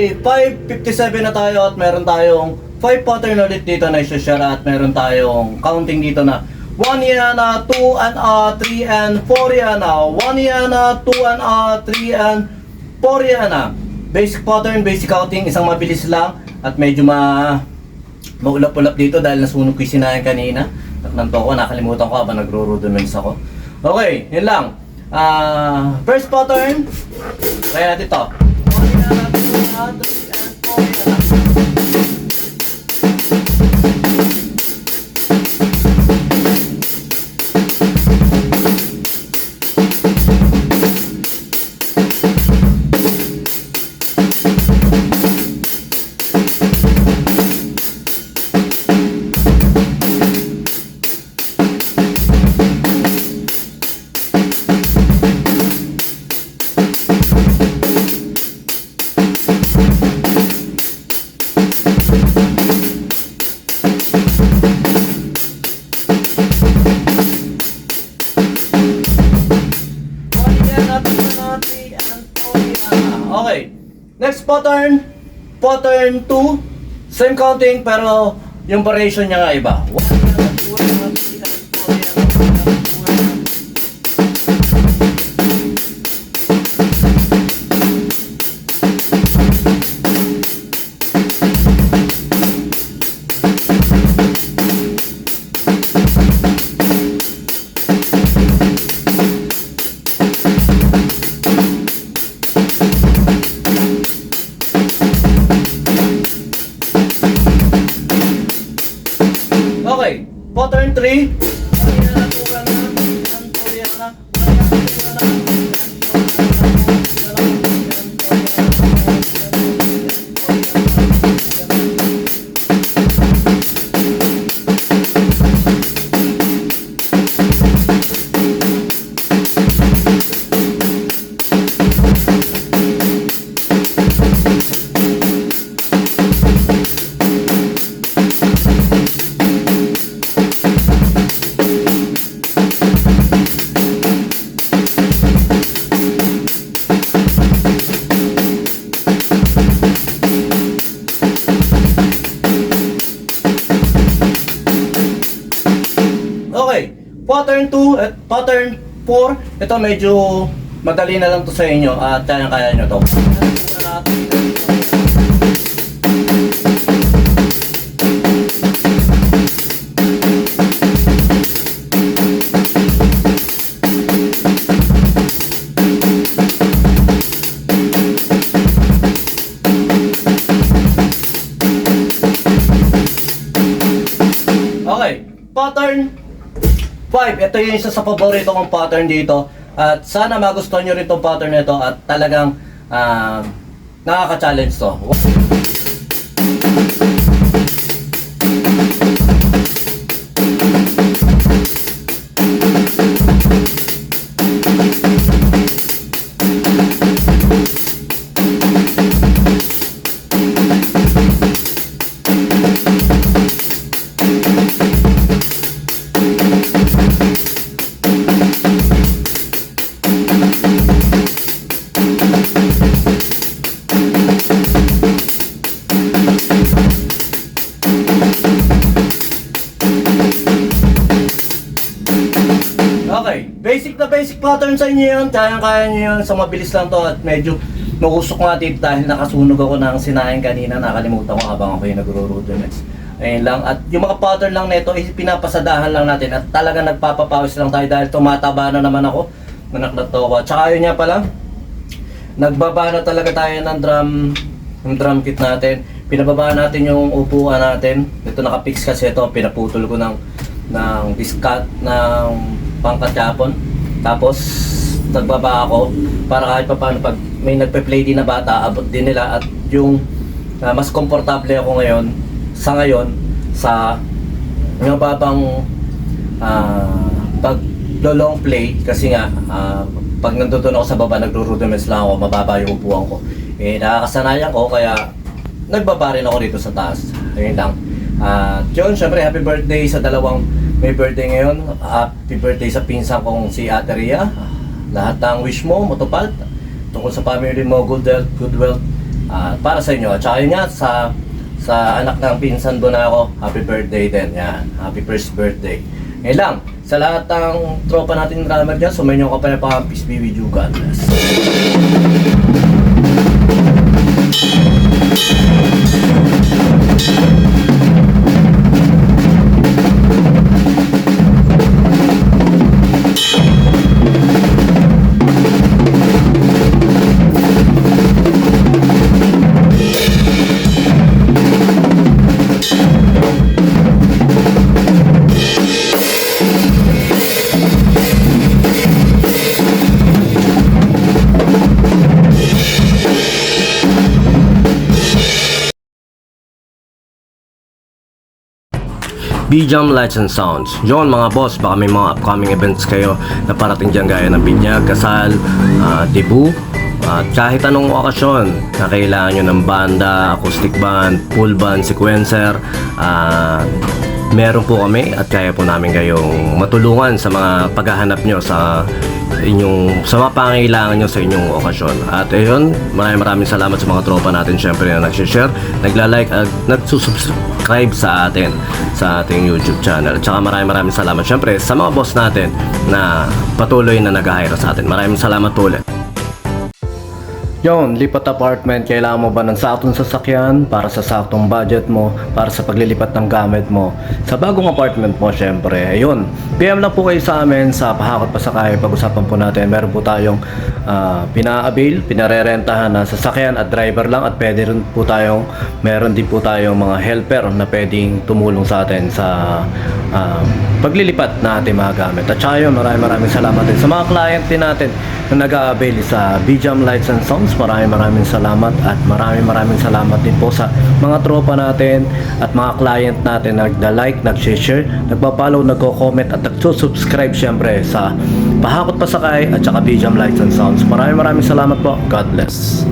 Okay, 5:57 na tayo at meron tayong 5 pattern ulit dito na i-share at meron tayong counting dito na 1 yan, 2 and 3 and 4 yan, 1 yan, 2 and 3 and 4 yan. Basic pattern, basic counting, isang mabilis lang at medyo maulap-ulap dito dahil nasunog ko yung sinayan kanina. Nanto ko, nakalimutan ko habang nagro-rudiments ako. Okay, yun lang. First pattern, try natin ito. 1 yan, 2 and 3 and 4 yan. Okay, next pattern, pattern 2, same counting pero yung variation niya nga iba. 3. Pattern 2 at pattern 4, ito medyo madali na lang to sa inyo at kaya nyo to. Okay, pattern 5, ito yung isa sa paborito kong pattern dito at sana magustuhan nyo rin itong pattern nito at talagang nakaka-challenge to. Okay, basic pattern sa inyo yun, kaya nyo yun, so mabilis lang to at medyo mausok nga dito dahil nakasunog ako ng sinain kanina, nakalimutan ko habang ako yung nagro-rudiments. Ayun lang, at yung mga pattern lang nito, pinapasadahan lang natin at talaga nagpapapawis lang tayo dahil tumataba na naman ako, nanaklat ako. At saka yun nga pala, nagbaba na talaga tayo ng drum kit natin, pinababa natin yung upuan natin, ito nakapix kasi ito, pinaputol ko ng discat, ng pangkatyapon. Tapos nagbaba ako para kahit pa paano pag may nagpe-play din na bata, abot din nila at yung mas komportable ako ngayon sa mababang pag long play kasi nga pag nandun ako sa baba nagro-rudiments lang ako, mababa yung upuan ko. Nakakasanayan ko kaya nagbaba rin ako dito sa taas. Ayun lang. Yun, syempre happy birthday sa dalawang may birthday ngayon. Happy birthday sa pinsan kong si Ate Ria. Lahat ng wish mo, matupad. Tungkol sa family mo, good health, good wealth, para sa inyo. At saka yun nga, sa anak ng pinsan doon ako, happy birthday din. Yan, happy first birthday. Ngayon lang, sa lahat ng tropa natin drummer dyan, sumayin nyo ka pa na pa, peace be with you, God bless. B-Jam Lights and Sounds. Yon mga boss, baka may mga upcoming events kayo na parating dyan gaya ng binyag, kasal, debut, at kahit anong okasyon na kailangan nyo ng banda, acoustic band, full band, sequencer, meron po kami at kaya po namin kayong matulungan sa mga paghahanap nyo sa mga pangailangan nyo sa inyong okasyon. At ayun, maraming salamat sa mga tropa natin syempre na nag-share, nagla-like at nagsusubscribe sa atin sa ating YouTube channel. At saka maraming salamat syempre sa mga boss natin na patuloy na nag-hire sa atin. Maraming salamat ulit. Yon, lipat apartment, kailangan mo ba ng saktong sasakyan para sa saktong budget mo, para sa paglilipat ng gamit mo sa bagong apartment mo syempre. Ayun, PM lang po kayo sa amin sa Pahakot Pasakay. Pag-usapan po natin, meron po tayong pina-avail, pinarerentahan na sasakyan at driver lang, at pwede rin po tayong, meron din po tayong mga helper na pwedeng tumulong sa atin sa paglilipat na ating mga gamit. At saka yun, maraming salamat din sa mga client din natin na nag-a-avail sa B-Jam Lights and Sounds. Maraming salamat, at maraming salamat din po sa mga tropa natin at mga client natin na nagda-like, nag-share, nagpa-follow, nagko-comment at nagsusubscribe syempre sa Pahakot Pasakay at saka B-Jam Lights and Sounds. Maraming salamat po. God bless.